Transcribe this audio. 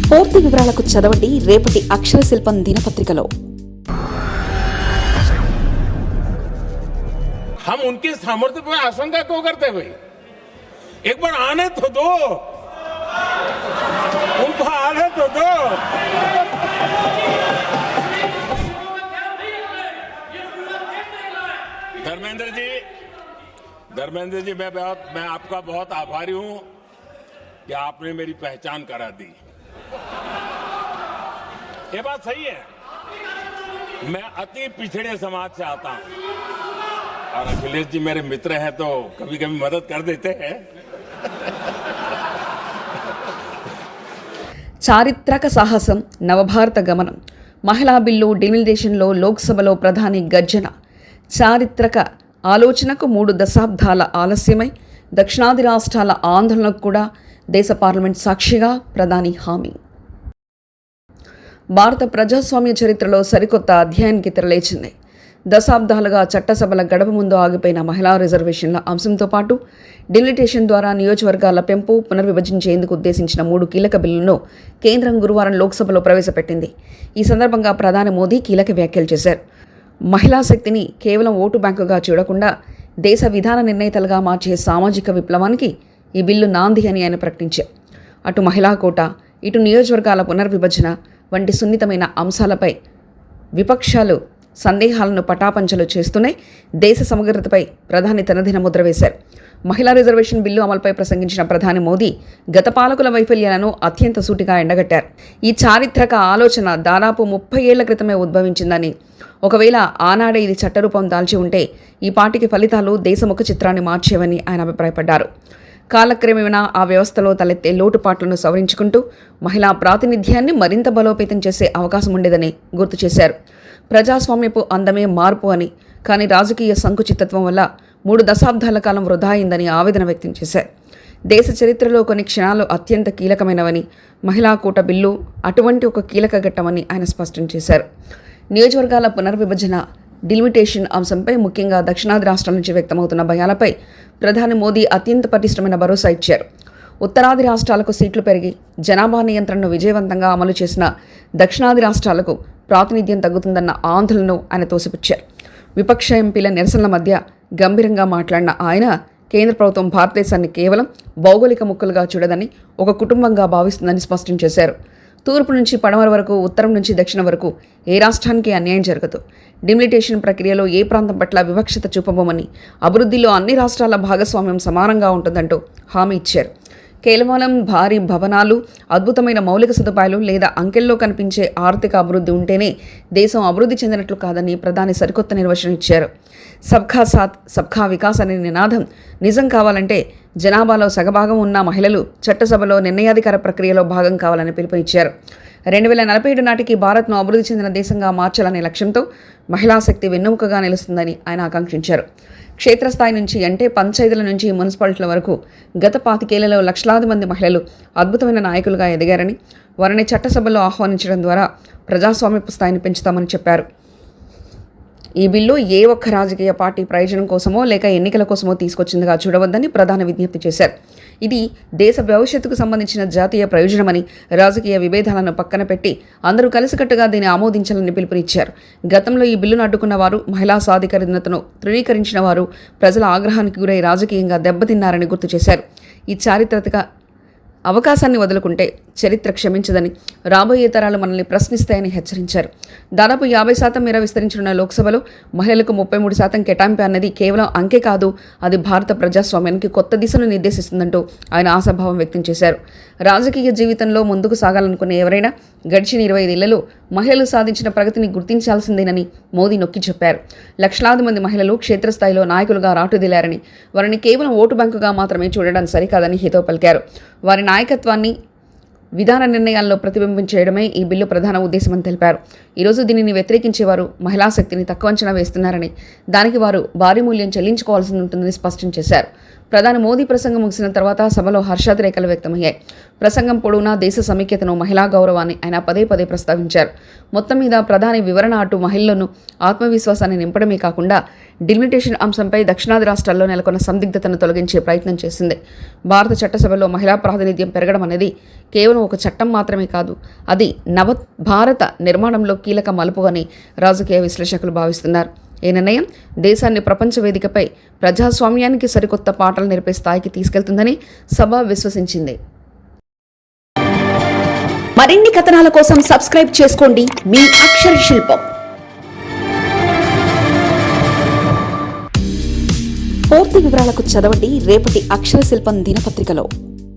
పూర్తి వివరాలకు చదవండి రేపటి అక్షర శిల్పం దినపత్రికలో. हम उनके सामर्थ्य पर आशंका क्यों करते भाई? एक बार आने तो दो, उनको आने तो दो. धर्मेंद्र जी मैं आपका बहुत आभारी हूं कि आपने मेरी पहचान करा दी. ये बात सही है. मैं अति पिछड़े समाज से आता हूं और अखिलेश जी मेरे मित्र हैं तो कभी कभी मदद कर देते हैं. చారిత్రక సాహసం, నవభారత గమనం, మహిళా బిల్లు డిమిలిటేషన్లో లోక్సభలో ప్రధాని గర్జన. చారిత్రక ఆలోచనకు 3 దశాబ్దాల ఆలస్యమై దక్షిణాది రాష్ట్రాల ఆందోళనకు కూడా దేశ పార్లమెంట్ సాక్షిగా ప్రధాని హామీ. భారత ప్రజాస్వామ్య చరిత్రలో సరికొత్త అధ్యాయానికి తెరలేచింది. దశాబ్దాలుగా చట్టసభల గడప ముందు ఆగిపోయిన మహిళా రిజర్వేషన్ల అంశంతో పాటు డిలిమిటేషన్ ద్వారా నియోజకవర్గాల పెంపు, పునర్విభజించేందుకు ఉద్దేశించిన 3 కీలక బిల్లులను కేంద్రం గురువారం లోక్సభలో ప్రవేశపెట్టింది. ఈ సందర్భంగా ప్రధాని మోదీ కీలక వ్యాఖ్యలు చేశారు. మహిళా శక్తిని కేవలం ఓటు బ్యాంకుగా చూడకుండా దేశ విధాన నిర్ణేతలుగా మార్చే సామాజిక విప్లవానికి ఈ బిల్లు నాంది అని ఆయన ప్రకటించారు. అటు మహిళా కోట, ఇటు నియోజకవర్గాల పునర్విభజన వంటి సున్నితమైన అంశాలపై విపక్షాలు సందేహాలను పటాపంచలు చేస్తూనే దేశ సమగ్రతపై ప్రధాని తనదిన ముద్ర వేశారు. మహిళా రిజర్వేషన్ బిల్లు అమలుపై ప్రసంగించిన ప్రధాని మోదీ గత పాలకుల వైఫల్యాలను అత్యంత సూటిగా ఎండగట్టారు. ఈ చారిత్రక ఆలోచన దాదాపు 30 ఏళ్ల క్రితమే ఉద్భవించిందని, ఒకవేళ ఆనాడే ఇది చట్టరూపం దాల్చి ఉంటే ఈ పార్టీకి ఫలితాలు దేశముఖ చిత్రాన్ని మార్చేవని ఆయన అభిప్రాయపడ్డారు. కాలక్రమేణా ఆ వ్యవస్థలో తలెత్తే లోటుపాట్లను సవరించుకుంటూ మహిళా ప్రాతినిధ్యాన్ని మరింత బలోపేతం చేసే అవకాశం ఉండేదని గుర్తు చేశారు. ప్రజాస్వామ్యపు అందమే మార్పు అని, కానీ రాజకీయ సంకుచితత్వం వల్ల 3 దశాబ్దాల కాలం వృధా అయిందని ఆవేదన వ్యక్తం చేశారు. దేశ చరిత్రలో కొన్ని క్షణాలు అత్యంత కీలకమైనవని, మహిళా కోట బిల్లు అటువంటి ఒక కీలక ఘట్టమని ఆయన స్పష్టం చేశారు. నియోజకవర్గాల పునర్విభజన, డిలిమిటేషన్ అంశంపై ముఖ్యంగా దక్షిణాది రాష్ట్రాల నుంచి వ్యక్తమవుతున్న భయాలపై ప్రధాని మోదీ అత్యంత పటిష్టమైన భరోసా ఇచ్చారు. ఉత్తరాది రాష్ట్రాలకు సీట్లు పెరిగి జనాభా నియంత్రణను విజయవంతంగా అమలు చేసిన దక్షిణాది రాష్ట్రాలకు ప్రాతినిధ్యం తగ్గుతుందన్న ఆందోళనను ఆయన తోసిపుచ్చారు. విపక్ష ఎంపీల నిరసనల మధ్య గంభీరంగా మాట్లాడిన ఆయన కేంద్ర ప్రభుత్వం భారతదేశాన్ని కేవలం భౌగోళిక ముక్కలుగా చూడదని, ఒక కుటుంబంగా భావిస్తుందని స్పష్టం చేశారు. తూర్పు నుంచి పడమర వరకు, ఉత్తరం నుంచి దక్షిణం వరకు ఏ రాష్ట్రానికి అన్యాయం జరగదు. డిమిలిటేషన్ ప్రక్రియలో ఏ ప్రాంతం పట్ల వివక్షత చూపబోమని, అభివృద్ధిలో అన్ని రాష్ట్రాల భాగస్వామ్యం సమానంగా ఉంటుందంటూ హామీ ఇచ్చారు. కేవలం భారీ భవనాలు, అద్భుతమైన మౌలిక సదుపాయాలు లేదా అంకెల్లో కనిపించే ఆర్థిక అభివృద్ధి ఉంటేనే దేశం అభివృద్ధి చెందినట్లు కాదని ప్రధాని సరికొత్త నిర్వచనం ఇచ్చారు. సబ్కా సాత్ సబ్కా వికాస్ అనే నినాదం నిజం కావాలంటే జనాభాలో సగభాగం ఉన్న మహిళలు చట్టసభలో నిర్ణయాధికార ప్రక్రియలో భాగం కావాలని పిలుపునిచ్చారు. 2047 నాటికి భారత్ను అభివృద్ధి చెందిన దేశంగా మార్చాలనే లక్ష్యంతో మహిళా శక్తి వెన్నెముకగా నిలుస్తుందని ఆయన ఆకాంక్షించారు. క్షేత్రస్థాయి నుంచి అంటే పంచాయతీల నుంచి మున్సిపాలిటీల వరకు గత 25 ఏళ్లలో లక్షలాది మంది మహిళలు అద్భుతమైన నాయకులుగా ఎదిగారని, వారిని చట్టసభలో ఆహ్వానించడం ద్వారా ప్రజాస్వామ్యపు స్థాయిని పెంచుతామని చెప్పారు. ఈ బిల్లు ఏ ఒక్క రాజకీయ పార్టీ ప్రయోజనం కోసమో లేక ఎన్నికల కోసమో తీసుకొచ్చిందిగా చూడవద్దని ప్రధాని విజ్ఞప్తి చేశారు. ఇది దేశ భవిష్యత్తుకు సంబంధించిన జాతీయ ప్రయోజనమని, రాజకీయ విభేదాలను పక్కన పెట్టి అందరూ కలిసికట్టుగా దీన్ని ఆమోదించాలని పిలుపునిచ్చారు. గతంలో ఈ బిల్లును అడ్డుకున్న వారు, మహిళా సాధికారికతను తృణీకరించిన వారు ప్రజల ఆగ్రహానికి గురై రాజకీయంగా దెబ్బతిన్నారని గుర్తు చేశారు. ఈ చారిత్రక అవకాశాన్ని వదులుకుంటే చరిత్ర క్షమించదని, రాబోయే తరాలు మనల్ని ప్రశ్నిస్తాయని హెచ్చరించారు. దాదాపు 50% మేర విస్తరించనున్న లోక్సభలో మహిళలకు 33% కేటాయింపు అన్నది కేవలం అంకె కాదు, అది భారత ప్రజాస్వామ్యానికి కొత్త దిశను నిర్దేశిస్తుందంటూ ఆయన ఆశాభావం వ్యక్తం చేశారు. రాజకీయ జీవితంలో ముందుకు సాగాలనుకునే ఎవరైనా గడిచిన 25 ఏళ్లలో మహిళలు సాధించిన ప్రగతిని గుర్తించాల్సిందేనని మోదీ నొక్కి చెప్పారు. లక్షలాది మంది మహిళలు క్షేత్రస్థాయిలో నాయకులుగా రాటుదిలారని, వారిని కేవలం ఓటు బ్యాంకుగా మాత్రమే చూడడం సరికాదని హితవు పలికారు. వారి నాయకత్వాన్ని విధాన నిర్ణయాల్లో ప్రతిబింబించేయడమే ఈ బిల్లు ప్రధాన ఉద్దేశమని తెలిపారు. ఈరోజు దీనిని వ్యతిరేకించేవారు మహిళా శక్తిని తక్కువ అంచనా వేస్తున్నారని, దానికి వారు భారీ మూల్యం చెల్లించుకోవాల్సి ఉంటుందని స్పష్టం చేశారు. ప్రధాని మోదీ ప్రసంగం ముగిసిన తర్వాత సభలో హర్షాతిరేకాలు వ్యక్తమయ్యాయి. ప్రసంగం పొడవునా దేశ సమైక్యతను, మహిళా గౌరవాన్ని ఆయన పదే పదే ప్రస్తావించారు. మొత్తం మీద ప్రధాని వివరణ అటు మహిళలను ఆత్మవిశ్వాసాన్ని నింపడమే కాకుండా డిలిమిటేషన్ అంశంపై దక్షిణాది రాష్ట్రాల్లో నెలకొన్న సందిగ్ధతను తొలగించే ప్రయత్నం చేసింది. భారత చట్టసభలో మహిళా ప్రాతినిధ్యం పెరగడం అనేది కేవలం ఒక చట్టం మాత్రమే కాదు, అది నవ భారత నిర్మాణంలో కీలక మలుపు అని రాజకీయ విశ్లేషకులు భావిస్తున్నారు. ఈ నిర్ణయం దేశాన్ని ప్రపంచ వేదికపై ప్రజాస్వామ్యానికి సరికొత్త పాఠాలు నేర్పే స్థాయికి తీసుకెళ్తుందని సభ విశ్వసించింది. మరిన్ని కథనాల కోసం సబ్స్క్రైబ్ చేసుకోండి మీ అక్షర శిల్పం. పూర్తి వివరాలకు చదవండి రేపటి అక్షర శిల్పం దినపత్రికలో.